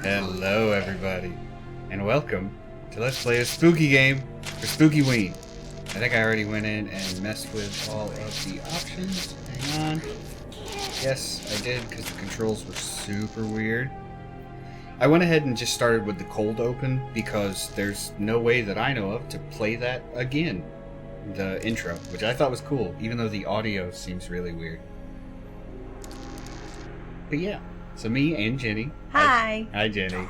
Hello, everybody, and welcome to Let's Play a Spooky Game for Spooky Ween. I think I already went in and messed with all of the options. Hang on. Yes, I did, because the controls were super weird. I went ahead and just started with the cold open, because there's no way that I know of to play that again. The intro, which I thought was cool, even though the audio seems really weird. But yeah, so me and Jenny. Hi. Hi, Jenny.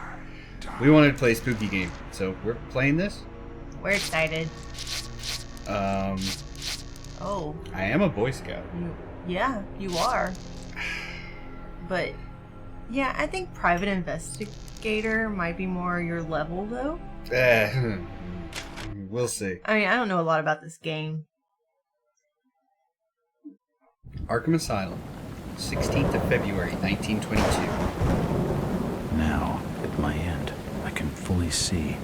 We wanted to play a spooky game, so we're playing this. We're excited. Oh. I am a Boy Scout. Yeah, you are. But, yeah, I think Private Investigator might be more your level, though. We'll see. I mean, I don't know a lot about this game. Arkham Asylum, 16th of February, 1922. Now, at my end, I can fully see.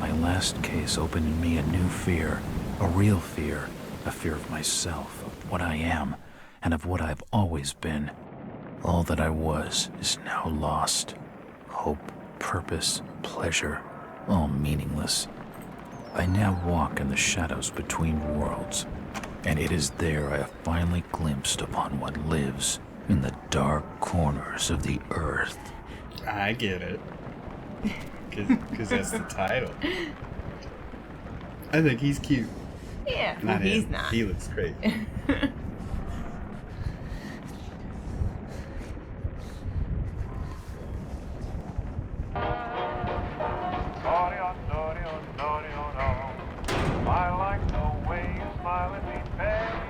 My last case opened in me a new fear, a real fear, a fear of myself, of what I am, and of what I've always been. All that I was is now lost. Hope, purpose, pleasure, all meaningless. I now walk in the shadows between worlds, and it is there I have finally glimpsed upon what lives in the dark corners of the earth. I get it. Because that's the title. I think he's cute. Yeah, Not he's him. not. He looks great. I like the way you smile at me, baby.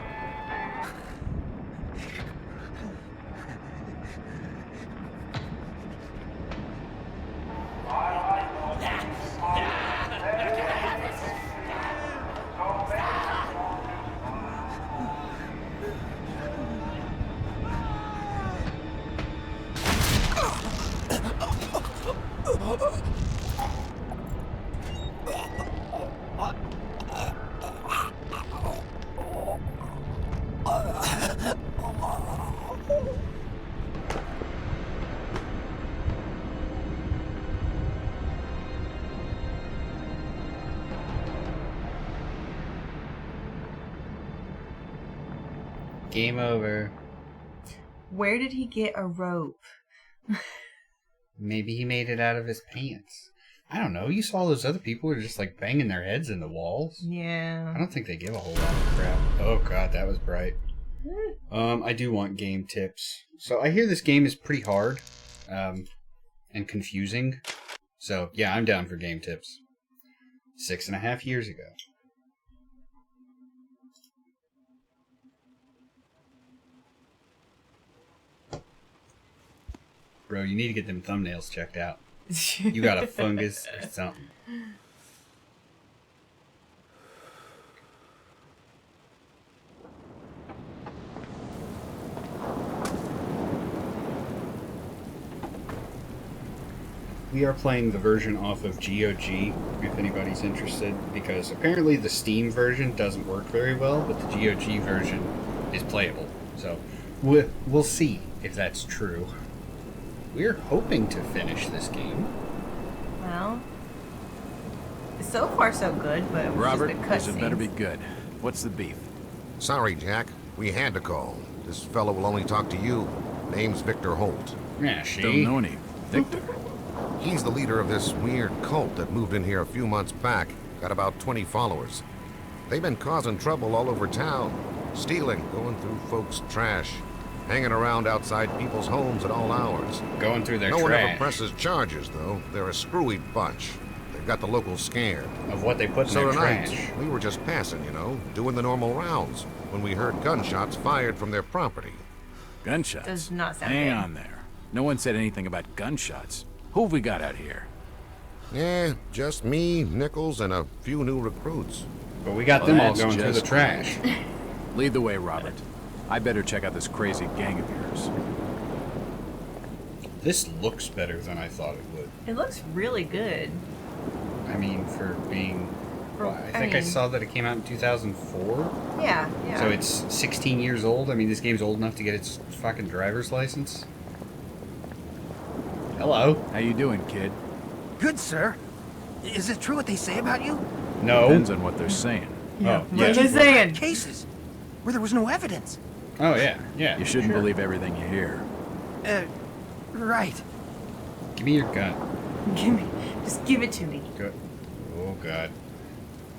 Game over. Where did he get a rope? Maybe he made it out of his pants. I don't know. You saw those other people who were just like banging their heads in the walls. Yeah. I don't think they give a whole lot of crap. Oh god, that was bright. I do want game tips. So I hear this game is pretty hard, and confusing. So yeah, I'm down for game tips. 6.5 years ago. Bro, you need to get them thumbnails checked out. You got a fungus or something. We are playing the version off of GOG, if anybody's interested, because apparently the Steam version doesn't work very well, but the GOG version is playable. So we'll see if that's true. We're hoping to finish this game. Well, so far so good, but it was Robert, just the this had better cutscenes. be good. What's the beef? Sorry, Jack. We had to call. This fellow will only talk to you. Name's Victor Holt. Yeah, Don't know any. Victor? He's the leader of this weird cult that moved in here a few months back. Got about 20 followers. They've been causing trouble all over town. Stealing, going through folks' trash. Hanging around outside people's homes at all hours. Going through their No one trash ever presses charges, though. They're a screwy bunch. They've got the locals scared. of what they put in So their tonight, trash. we were just passing, doing the normal rounds, when we heard gunshots fired from their property. Gunshots? Does not sound Hang good. on there. No one said anything about gunshots. Who have we got out here? Just me, Nichols, and a few new recruits. But we got Well, them all that's going through the just trash. Lead the way, Robert. I better check out this crazy gang of yours. This looks better than I thought it would. It looks really good. I mean, for being... For- I think I saw that it came out in 2004. Yeah, yeah. So it's 16 years old. I mean, this game's old enough to get its fucking driver's license. Hello. How you doing, kid? Good, sir. Is it true what they say about you? No. Depends on what they're saying. Oh, What yeah. are they saying? Cases where there was no evidence. Oh, yeah. Yeah. You shouldn't sure. believe everything you hear. Right. Give me your gun. Just give it to me. Good. Oh, God.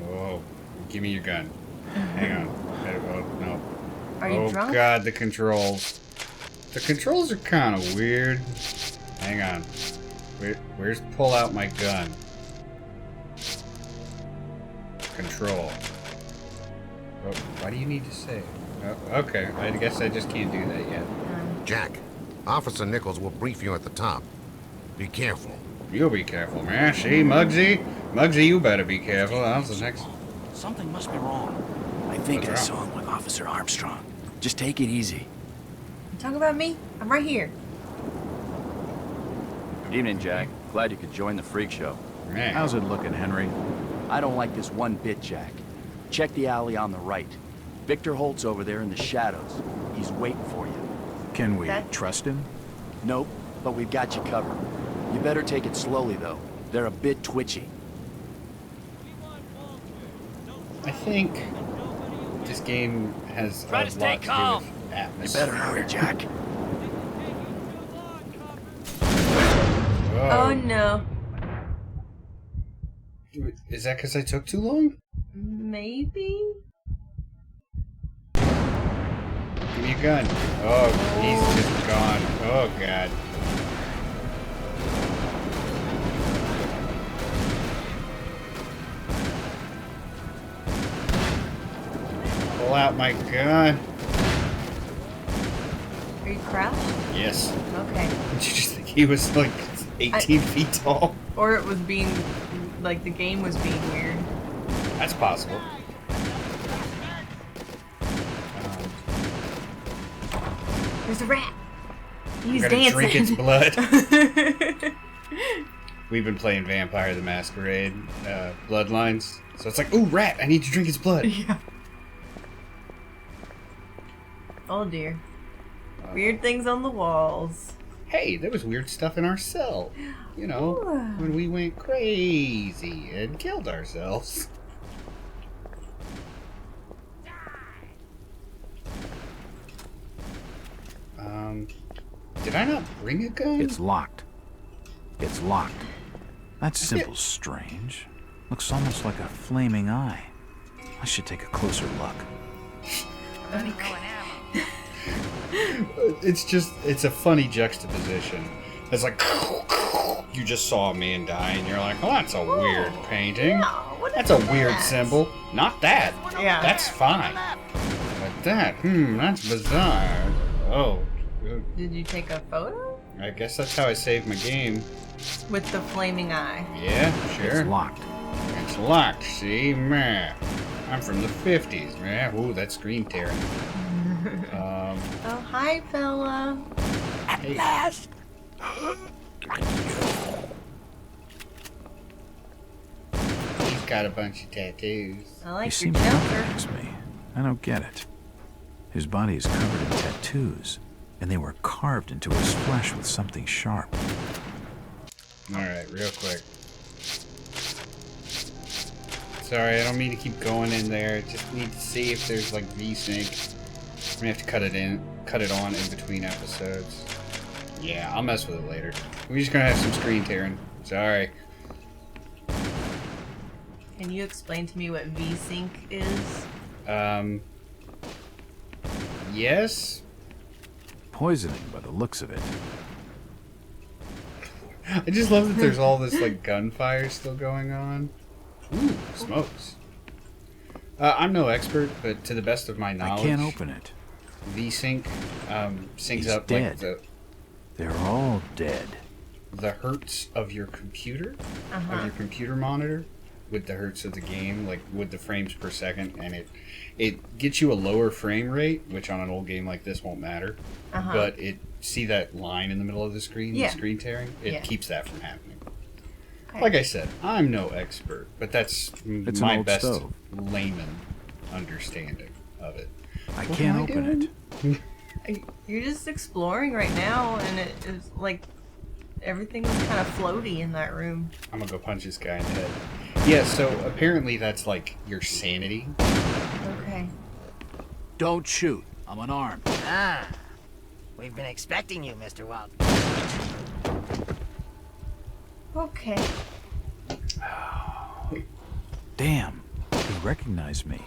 Oh, give me your gun. Hang on. Oh, no. Are you Oh, drunk? God, the controls. The controls are kind of weird. Hang on. Where's pull out my gun? Control. Oh, why do you need to save? Oh, okay, I guess I just can't do that yet. Jack, Officer Nichols will brief you at the top. Be careful. You'll be careful, man. See, Muggsy? Muggsy, you better be careful. How's the next... Something must be wrong. I think I What's saw him with Officer Armstrong. Just take it easy. You talking about me? I'm right here. Evening, Jack. Glad you could join the freak show. Man. How's it looking, Henry? I don't like this one bit, Jack. Check the alley on the right. Victor Holt's over there in the shadows. He's waiting for you. Can we That- trust him? Nope, but we've got you covered. You better take it slowly, though. They're a bit twitchy. I think this game has Try a to stay lot to calm. do with You atmosphere. better hurry, Jack. Oh no. Is that because I took too long? Maybe? Give me a gun. Oh, he's just gone. Oh, God. Pull out my gun. Are you crouched? Yes. Okay. Did you just think he was like 18 feet tall? Or it was being, like, the game was being weird. That's possible. There's a rat. He's Gotta dancing. drink its blood. We've been playing Vampire the Masquerade Bloodlines. So it's like, ooh, rat, I need to drink its blood. Yeah. Oh dear. Weird things on the walls. Hey, there was weird stuff in our cell. You know, Ooh. when we went crazy and killed ourselves. Did I not bring a gun? It's locked. It's locked. That symbol's strange. Looks almost like a flaming eye. I should take a closer look. It's a funny juxtaposition. It's like, you just saw a man die and you're like, oh, that's a weird painting. No, what That's is a weird that? symbol. Not that. Yeah. That's fine. But that, that's bizarre. Oh, good. Did you take a photo? I guess that's how I saved my game. With the flaming eye. Yeah, sure. It's locked. It's locked, see? Man. I'm from the 50s, man. Ooh, that's screen tearing. Oh, hi, fella. Hey. Last. He's got a bunch of tattoos. I He like your seems to jumper. recognize me. I don't get it. His body is covered in tattoos, and they were carved into his flesh with something sharp. Alright, real quick. Sorry, I don't mean to keep going in there. Just need to see if there's like V-Sync. I'm gonna have to cut it on in between episodes. Yeah, I'll mess with it later. We're just gonna have some screen tearing. Sorry. Can you explain to me what V-Sync is? Yes? Poisoning by the looks of it. I just love that there's all this like gunfire still going on. Ooh, smokes. I'm no expert, but to the best of my knowledge, I can't open it. V-Sync syncs He's up dead. like They're all dead. the hertz of your computer, of Uh-huh. your computer monitor, with the hertz of the game, like with the frames per second, and it gets you a lower frame rate, which on an old game like this won't matter. Uh-huh. But see that line in the middle of the screen, Yeah. the screen tearing? It Yeah. keeps that from happening. Okay. Like I said, I'm no expert, but that's It's my an old best stove. layman understanding of it. I What can't am I open doing? it. You're just exploring right now, and it is like Everything was kind of floaty in that room. I'm gonna go punch this guy in the head. Yeah, so apparently that's like your sanity. Okay. Don't shoot. I'm unarmed. Ah, we've been expecting you, Mr. Walt. Okay. Damn. He recognized me.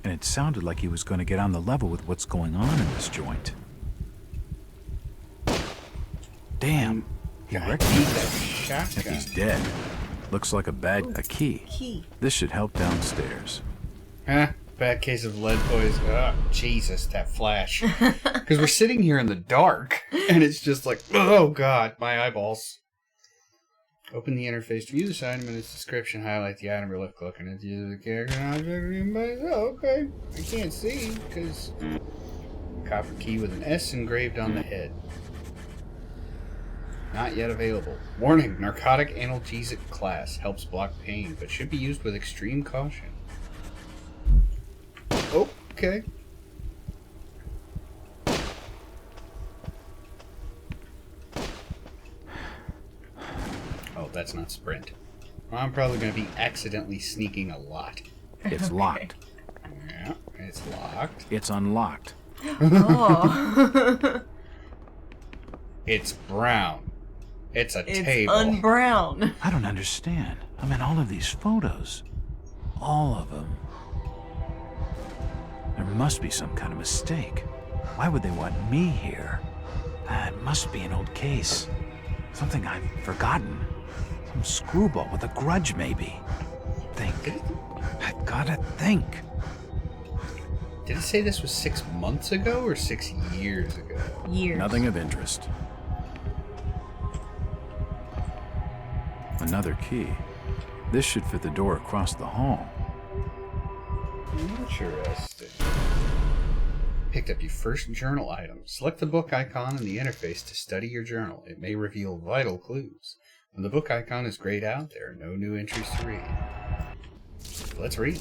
And it sounded like he was going to get on the level with what's going on in this joint. Damn. He God, recognized that me. shotgun. If he's dead. Looks like a key. Key. This should help downstairs. Huh? Bad case of lead poison. Oh, Jesus, that flash. Because we're sitting here in the dark, and it's just like, oh God, my eyeballs. Open the interface to view this item and its description. Highlight the item or left click and use the character and object. Oh, okay. I can't see because copper key with an S engraved on the head. Not yet available. Warning: narcotic analgesic class helps block pain, but should be used with extreme caution. Okay. Oh, that's not sprint. Well, I'm probably going to be accidentally sneaking a lot. It's locked. Yeah, it's locked. It's unlocked. Oh. It's brown. It's a It's table. unbrown. I don't understand. I'm in all of these photos. All of them. There must be some kind of mistake. Why would they want me here? It must be an old case. Something I've forgotten. Some screwball with a grudge, maybe. Think. I've gotta think. Did it say this was 6 months ago or 6 years ago? Years. Nothing of interest. Another key. This should fit the door across the hall. Interesting. Picked up your first journal item. Select the book icon in the interface to study your journal. It may reveal vital clues. When the book icon is grayed out, there are no new entries to read. Let's read.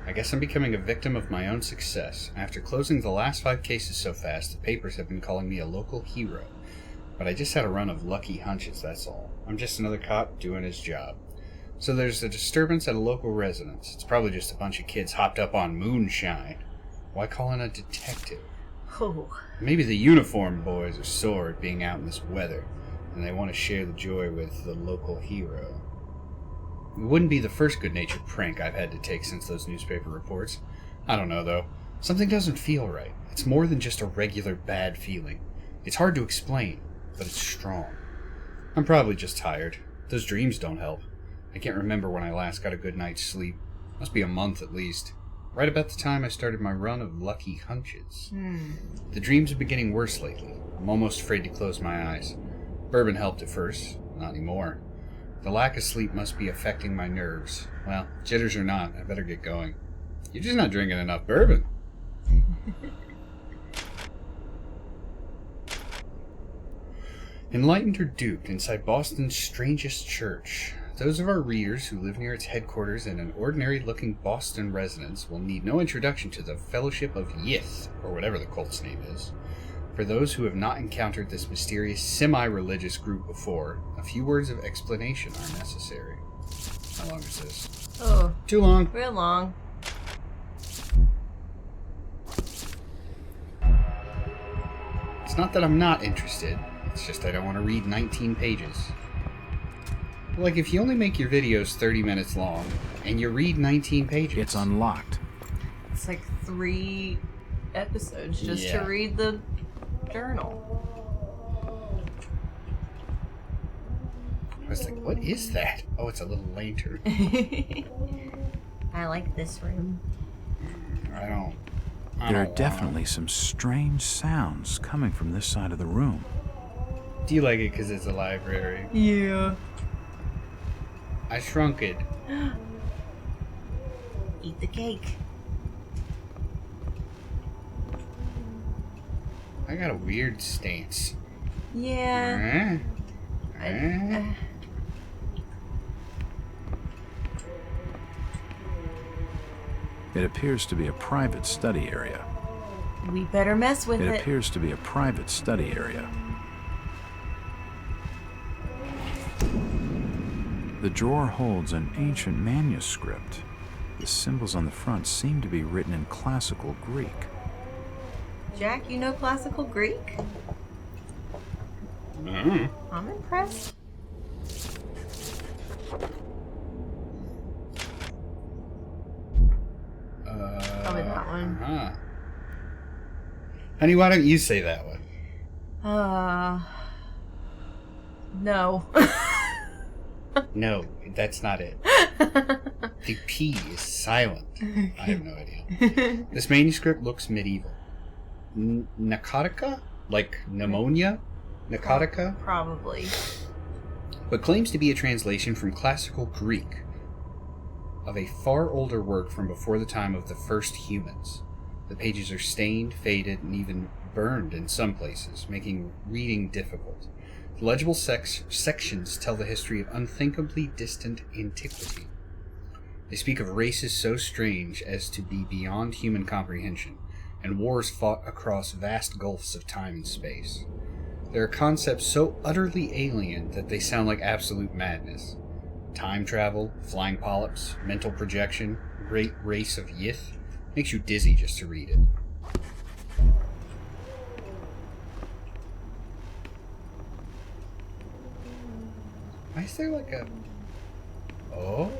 I guess I'm becoming a victim of my own success. After closing the last 5 cases so fast, the papers have been calling me a local hero. But I just had a run of lucky hunches, that's all. I'm just another cop doing his job. So there's a disturbance at a local residence. It's probably just a bunch of kids hopped up on moonshine. Why call in a detective? Oh. Maybe the uniform boys are sore at being out in this weather, and they want to share the joy with the local hero. It wouldn't be the first good-natured prank I've had to take since those newspaper reports. I don't know, though. Something doesn't feel right. It's more than just a regular bad feeling. It's hard to explain, but it's strong. I'm probably just tired. Those dreams don't help. I can't remember when I last got a good night's sleep. Must be a month at least. Right about the time I started my run of lucky hunches. The dreams have been getting worse lately. I'm almost afraid to close my eyes. Bourbon helped at first. Not anymore. The lack of sleep must be affecting my nerves. Well, jitters or not, I better get going. You're just not drinking enough bourbon. Enlightened or duped inside Boston's strangest church. Those of our readers who live near its headquarters in an ordinary-looking Boston residence will need no introduction to the Fellowship of Yith, or whatever the cult's name is. For those who have not encountered this mysterious semi-religious group before, a few words of explanation are necessary. How long is this? Oh. Too long. Real long. It's not that I'm not interested. It's just I don't want to read 19 pages. Like, if you only make your videos 30 minutes long, and you read 19 pages... It's unlocked. It's like 3 episodes just to read the journal. I was like, what is that? Oh, it's a little lantern. I like this room. I There are don't definitely some strange sounds coming from this side of the room. Do you like it because it's a library? Yeah. I shrunk it. Eat the cake. I got a weird stance. Yeah. It appears to be a private study area. We better mess with It it. appears to be a private study area. The drawer holds an ancient manuscript. The symbols on the front seem to be written in classical Greek. Jack, you know classical Greek? No. I'm impressed. Probably that one. Uh-huh. Honey, why don't you say that one? No. No, that's not it. The P is silent. I have no idea. This manuscript looks medieval. Narcotica? Like pneumonia? Narcotica? Probably. But claims to be a translation from classical Greek of a far older work from before the time of the first humans. The pages are stained, faded, and even burned in some places, making reading difficult. The legible sections tell the history of unthinkably distant antiquity. They speak of races so strange as to be beyond human comprehension, and wars fought across vast gulfs of time and space. There are concepts so utterly alien that they sound like absolute madness. Time travel, flying polyps, mental projection, great race of Yith. Makes you dizzy just to read it. Why is there like a... Oh?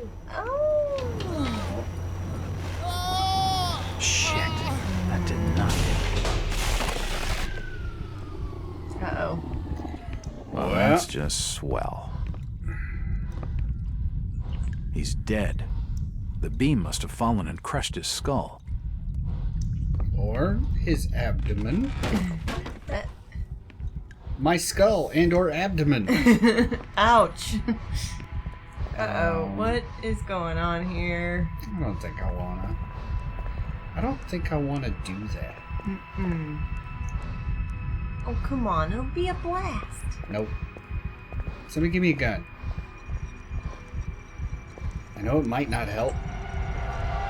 Oh. Shit. That did not hit. Uh-oh. Well, Well. that's just swell. He's dead. The beam must have fallen and crushed his skull. Or his abdomen. That- My skull and or abdomen. Ouch. Uh-oh. What is going on here? I don't think I wanna do that. Mm-mm. Oh, come on. It'll be a blast. Nope. Somebody give me a gun. I know it might not help,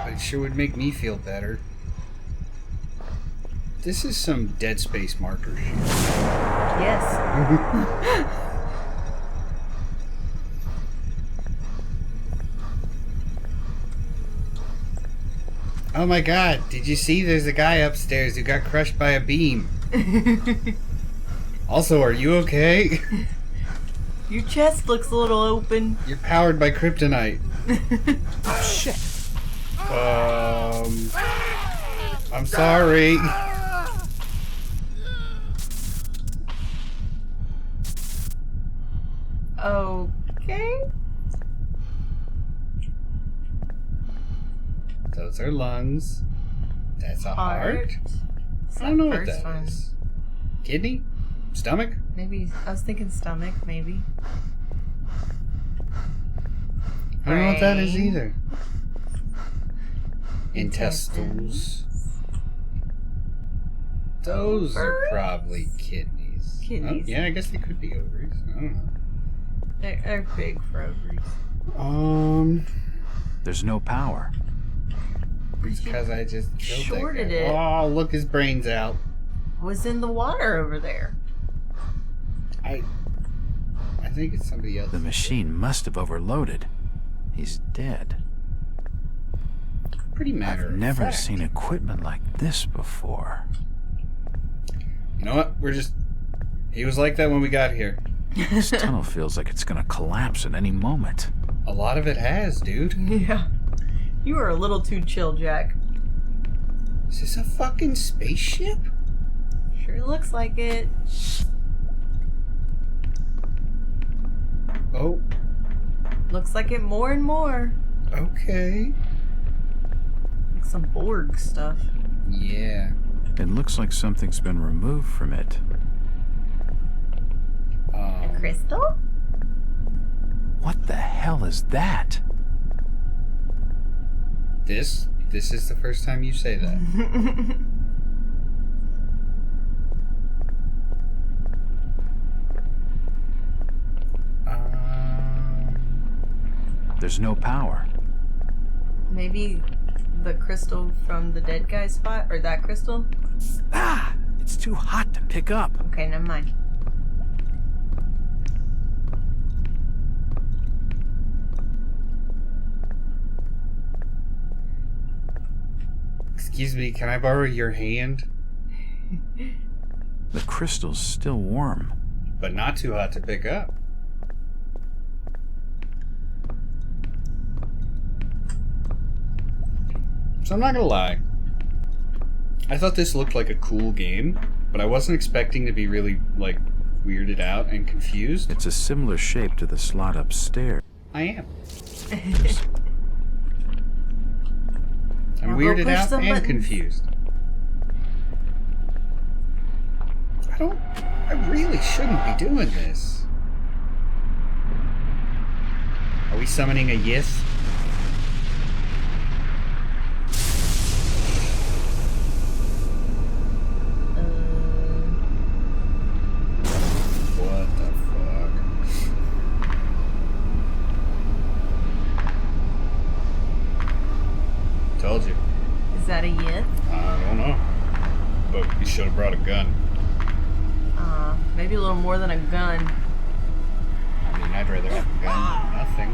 but it sure would make me feel better. This is some Dead Space marker shit. Yes. Oh my god, did you see there's a guy upstairs who got crushed by a beam? Also, are you okay? Your chest looks a little open. You're powered by kryptonite. Oh, shit. I'm sorry. Okay. Those are lungs. That's a heart. It's I don't know the what first that one. is. Kidney? Stomach? Maybe I was thinking stomach. Maybe. I don't know what that is Brain. either. Intestines. Those are probably kidneys. Kidneys. Oh, yeah, I guess they could be ovaries. I don't know. They're big for ovaries. There's no power. It's because I just killed Shorted that guy. it. Oh, look, his brain's out. Was in the water over there. I think it's somebody else. The machine must have overloaded. He's dead. Pretty matter I've of never fact. seen equipment like this before. You know what? He was like that when we got here. This tunnel feels like it's gonna collapse at any moment. A lot of it has, dude. Yeah. You are a little too chill, Jack. Is this a fucking spaceship? Sure looks like it. Oh, Looks like it more and more. okay. Like some Borg stuff. Yeah. It looks like something's been removed from it. A crystal? What the hell is that? This is the first time you say that. There's no power. Maybe the crystal from the dead guy spot? Or that crystal? Ah! It's too hot to pick up. Okay, never mind. Excuse me, can I borrow your hand? The crystal's still warm. But not too hot to pick up. So I'm not gonna lie. I thought this looked like a cool game, but I wasn't expecting to be really, like, weirded out and confused. It's a similar shape to the slot upstairs. I am. Now I'm go weirded push out some and buttons. confused. I really shouldn't be doing this. Are we summoning a Yith? What the fuck? Told you. Is that a Yith? I don't know. But you should have brought a gun. Maybe a little more than a gun. I mean, I'd rather have a gun than nothing.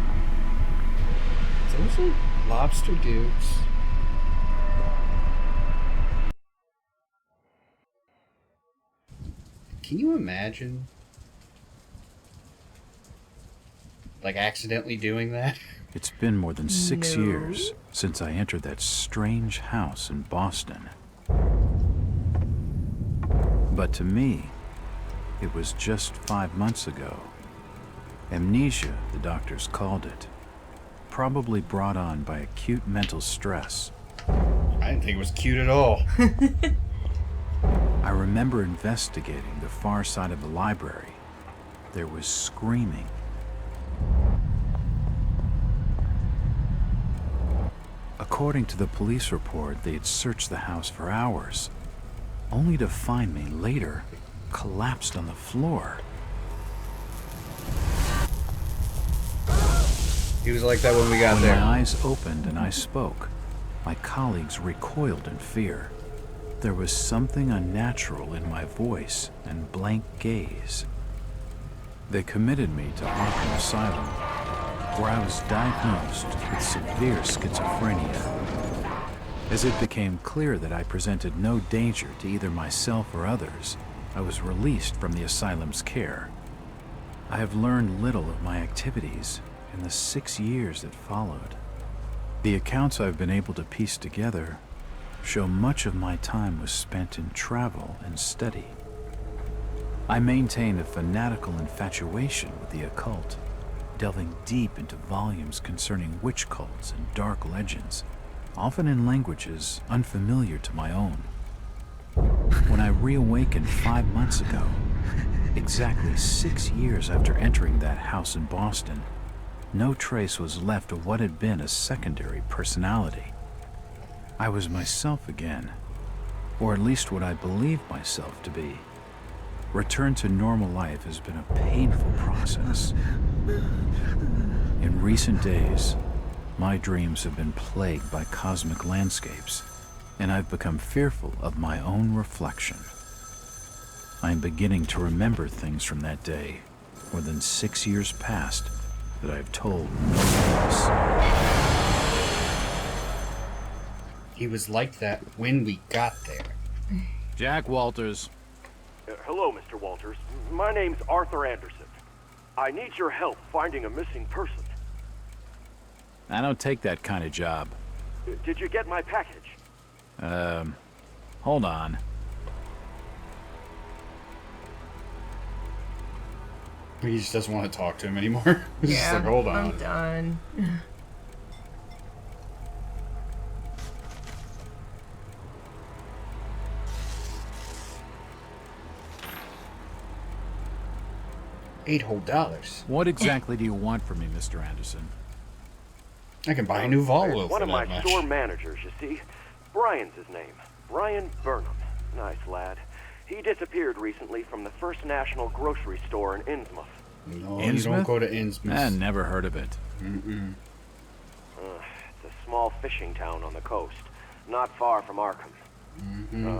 Those are lobster dudes. Can you imagine? Like, accidentally doing that? It's been more than 6 No. years since I entered that strange house in Boston. But to me, it was just 5 months ago. Amnesia, the doctors called it. Probably brought on by acute mental stress. I didn't think it was cute at all. I remember investigating the far side of the library. There was screaming. According to the police report, they had searched the house for hours, only to find me later collapsed on the floor. He was like that when we got When there. my eyes opened and I spoke, my colleagues recoiled in fear. There was something unnatural in my voice and blank gaze. They committed me to Arkham Asylum, where I was diagnosed with severe schizophrenia. As it became clear that I presented no danger to either myself or others, I was released from the asylum's care. I have learned little of my activities in the 6 years that followed. The accounts I've been able to piece together show much of my time was spent in travel and study. I maintain a fanatical infatuation with the occult, delving deep into volumes concerning witch cults and dark legends, often in languages unfamiliar to my own. When I reawakened 5 months ago, exactly 6 years after entering that house in Boston, no trace was left of what had been a secondary personality. I was myself again, or at least what I believed myself to be. Return to normal life has been a painful process. In recent days, my dreams have been plagued by cosmic landscapes, and I've become fearful of my own reflection. I'm beginning to remember things from that day, more than 6 years past, that I've told no one else. He was like that when we got there. Jack Walters. Hello, Mr. Walters. My name's Arthur Anderson. I need your help finding a missing person. I don't take that kind of job. Did you get my package? Hold on. He just doesn't want to talk to him anymore. He's just Yeah, like, hold on. I'm done. $8 What exactly do you want from me, Mr. Anderson? I can buy a new Volvo One for of my that much. store managers, you see. Brian's his name. Brian Burnham. Nice lad. He disappeared recently from the First National grocery store in Innsmouth. No, you don't Innsmouth? go to Innsmouth. I never heard of it. Mm-mm. It's a small fishing town on the coast, not far from Arkham.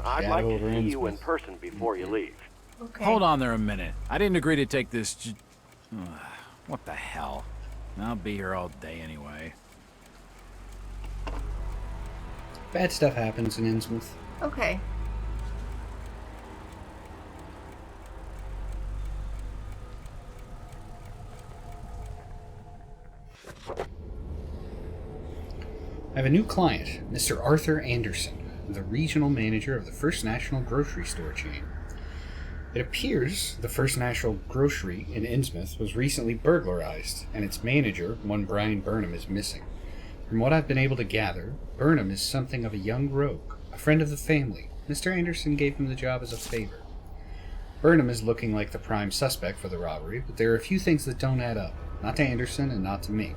I'd like to see you in person before you leave. Okay. Hold on there a minute. I didn't agree to take this what the hell? I'll be here all day anyway. Bad stuff happens in Innsmouth. Okay. I have a new client, Mr. Arthur Anderson, the regional manager of the First National grocery store chain. It appears the First National grocery in Innsmouth was recently burglarized, and its manager, one Brian Burnham, is missing. From what I've been able to gather, Burnham is something of a young rogue, a friend of the family. Mr. Anderson gave him the job as a favor. Burnham is looking like the prime suspect for the robbery, but there are a few things that don't add up, not to Anderson and not to me.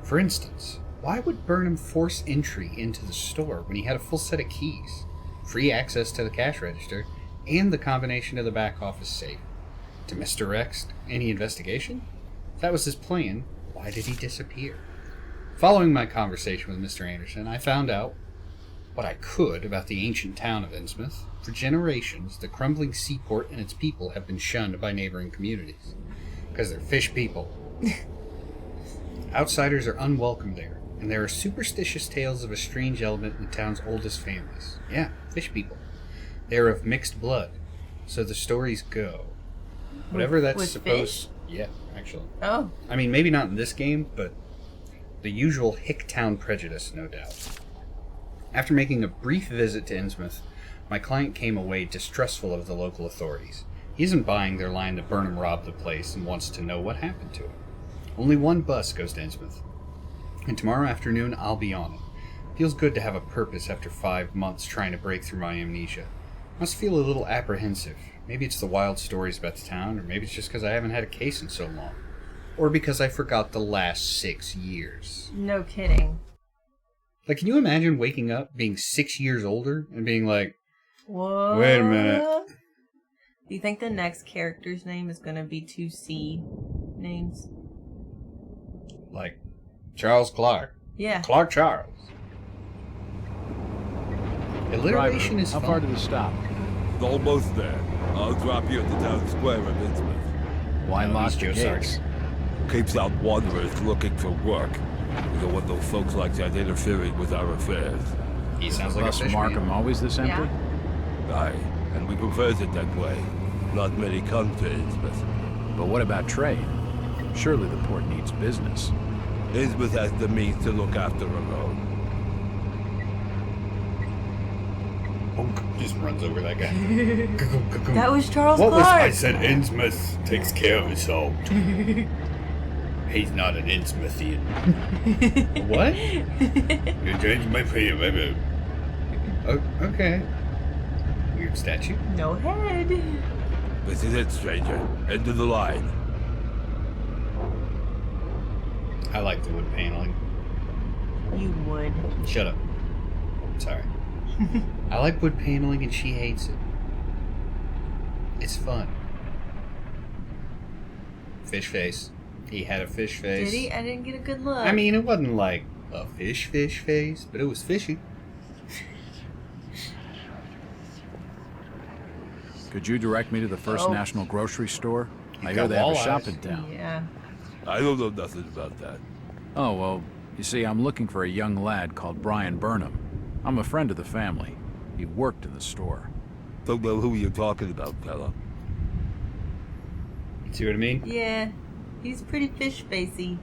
For instance, why would Burnham force entry into the store when he had a full set of keys, free access to the cash register, and the combination of the back office safe? To misdirect any investigation? If that was his plan, why did he disappear? Following my conversation with Mr. Anderson, I found out what I could about the ancient town of Innsmouth. For generations, the crumbling seaport and its people have been shunned by neighboring communities, because they're fish people. Outsiders are unwelcome there, and there are superstitious tales of a strange element in the town's oldest families. Yeah, fish people. They are of mixed blood, so the stories go. Whatever that's with supposed... fish? Yeah, actually. Oh. I mean, maybe not in this game, but the usual Hicktown prejudice, no doubt. After making a brief visit to Innsmouth, my client came away distrustful of the local authorities. He isn't buying their line that Burnham robbed the place and wants to know what happened to him. Only one bus goes to Innsmouth, and tomorrow afternoon I'll be on it. Feels good to have a purpose after 5 months trying to break through my amnesia. Must feel a little apprehensive. Maybe it's the wild stories about the town, or maybe it's just because I haven't had a case in so long. Or because I forgot the last 6 years. No kidding. Like, can you imagine waking up, being 6 years older, and being like, What? wait a minute. Do you think the next character's name is going to be 2 C names? Like, Charles Clark. Yeah. Clark Charles. Alliteration is How fun. far to the stop? Almost there. I'll drop you at the town square of Innsmouth. Why No, lock he's the Joe gates? Sark. Keeps out wanderers looking for work. We don't want those folks like that interfering with our affairs. He sounds like a Bus fish from man. Arkham always this empty? Yeah. Aye, and we prefers it that way. Not many come to Innsmouth. But what about trade? Surely the port needs business. Innsmouth has the means to look after her own. Just runs over that guy. That was Charles What Clark. was I said? Innsmouth takes care of his own. He's not an Innsmouthian. What? You changed my opinion. Oh, okay. Weird statue. No head. This is it, stranger. End of the line. I like the wood paneling. You would. Shut up. Sorry. I like wood paneling and she hates it. It's fun. Fish face. He had a fish face. Did he? I didn't get a good look. I mean, it wasn't like a fish face, but it was fishy. Could you direct me to the First National grocery store? I hear got they have a walleyes. shop in town. Yeah. I don't know nothing about that. Oh, well, you see, I'm looking for a young lad called Brian Burnham. I'm a friend of the family. He worked in the store. Don't know who you're talking about, fella. See what I mean? Yeah. He's pretty fish facey.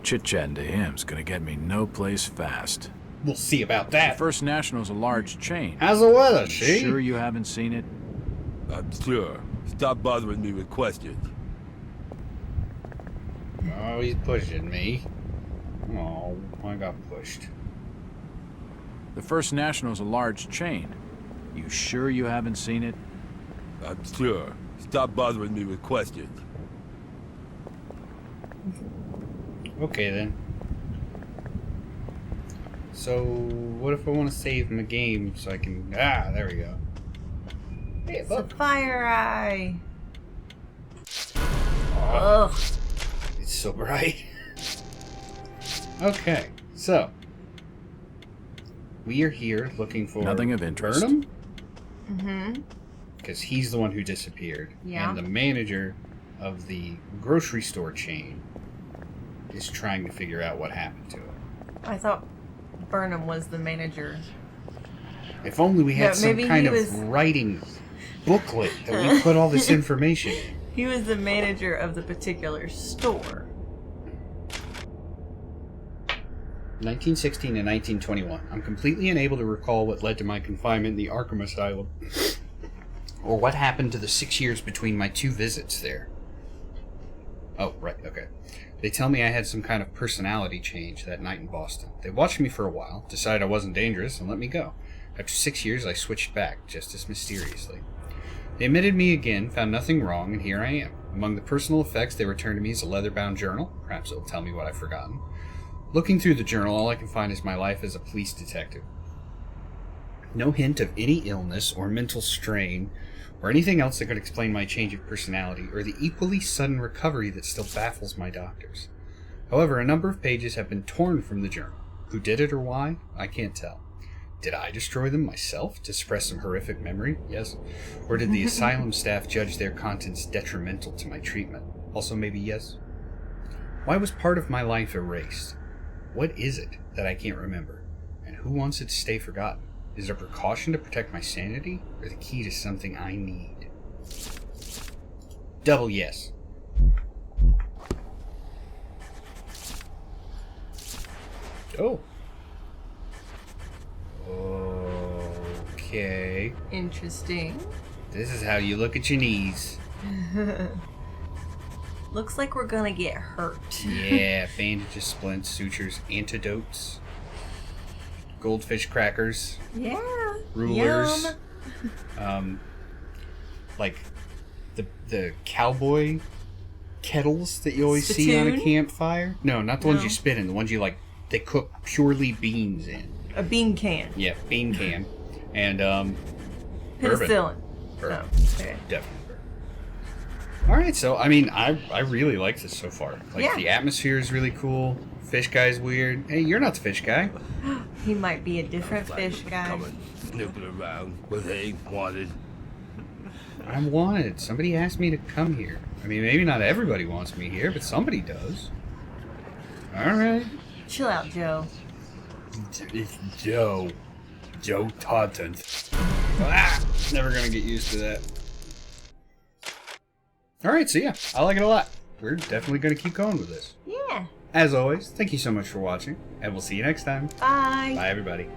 Chit-chatting to him's gonna get me no place fast. We'll see about The that. First National's a large chain. How's the weather, You see? sure you haven't seen it? I'm sure. Stop bothering me with questions. Oh, he's pushing me. Oh, I got pushed. The First National's a large chain. You sure you haven't seen it? I'm sure. Stop bothering me with questions. Okay, then. So, what if I want to save my game so I can... Ah, there we go. Hey, It's a look. fire eye. Ugh. It's so bright. Okay, so. We are here looking for Nothing of interest. Burnham? Mm-hmm. Because he's the one who disappeared. Yeah. And the manager of the grocery store chain is trying to figure out what happened to him. I thought Burnham was the manager. If only we had some kind of writing booklet that we put all this information in. He was the manager of the particular store. 1916 and 1921. I'm completely unable to recall what led to my confinement in the Arkham Asylum, or what happened to the 6 years between my 2 visits there. Oh, right, okay. They tell me I had some kind of personality change that night in Boston. They watched me for a while, decided I wasn't dangerous, and let me go. After 6 years, I switched back, just as mysteriously. They admitted me again, found nothing wrong, and here I am. Among the personal effects, they returned to me is a leather-bound journal. Perhaps it'll tell me what I've forgotten. Looking through the journal, all I can find is my life as a police detective. No hint of any illness or mental strain or anything else that could explain my change of personality or the equally sudden recovery that still baffles my doctors. However, a number of pages have been torn from the journal. Who did it or why? I can't tell. Did I destroy them myself to suppress some horrific memory? Yes. Or did the asylum staff judge their contents detrimental to my treatment? Also maybe yes. Why was part of my life erased? What is it that I can't remember? And who wants it to stay forgotten? Is it a precaution to protect my sanity, or the key to something I need? Double yes. Oh. Okay. Interesting. This is how you look at your knees. Looks like we're gonna get hurt. Yeah, bandages, splints, sutures, antidotes, goldfish crackers. Yeah. Rulers. Yum. Like the cowboy kettles that you always see on a campfire. No, not the ones you spit in. The ones you they cook purely beans in. A bean can. Yeah, bean can. And penicillin. Bourbon. Oh, okay. Definitely. All right, so I mean, I really like this so far. The atmosphere is really cool. Fish guy's weird. Hey, you're not the fish guy. He might be a different fish guy. Coming, sniffing around with hay wanted. I'm wanted. Somebody asked me to come here. I mean, maybe not everybody wants me here, but somebody does. All right. Chill out, Joe. It's Joe. Joe Taunton. Never gonna get used to that. Alright, so yeah, I like it a lot. We're definitely gonna keep going with this. Yeah. As always, thank you so much for watching, and we'll see you next time. Bye. Bye, everybody.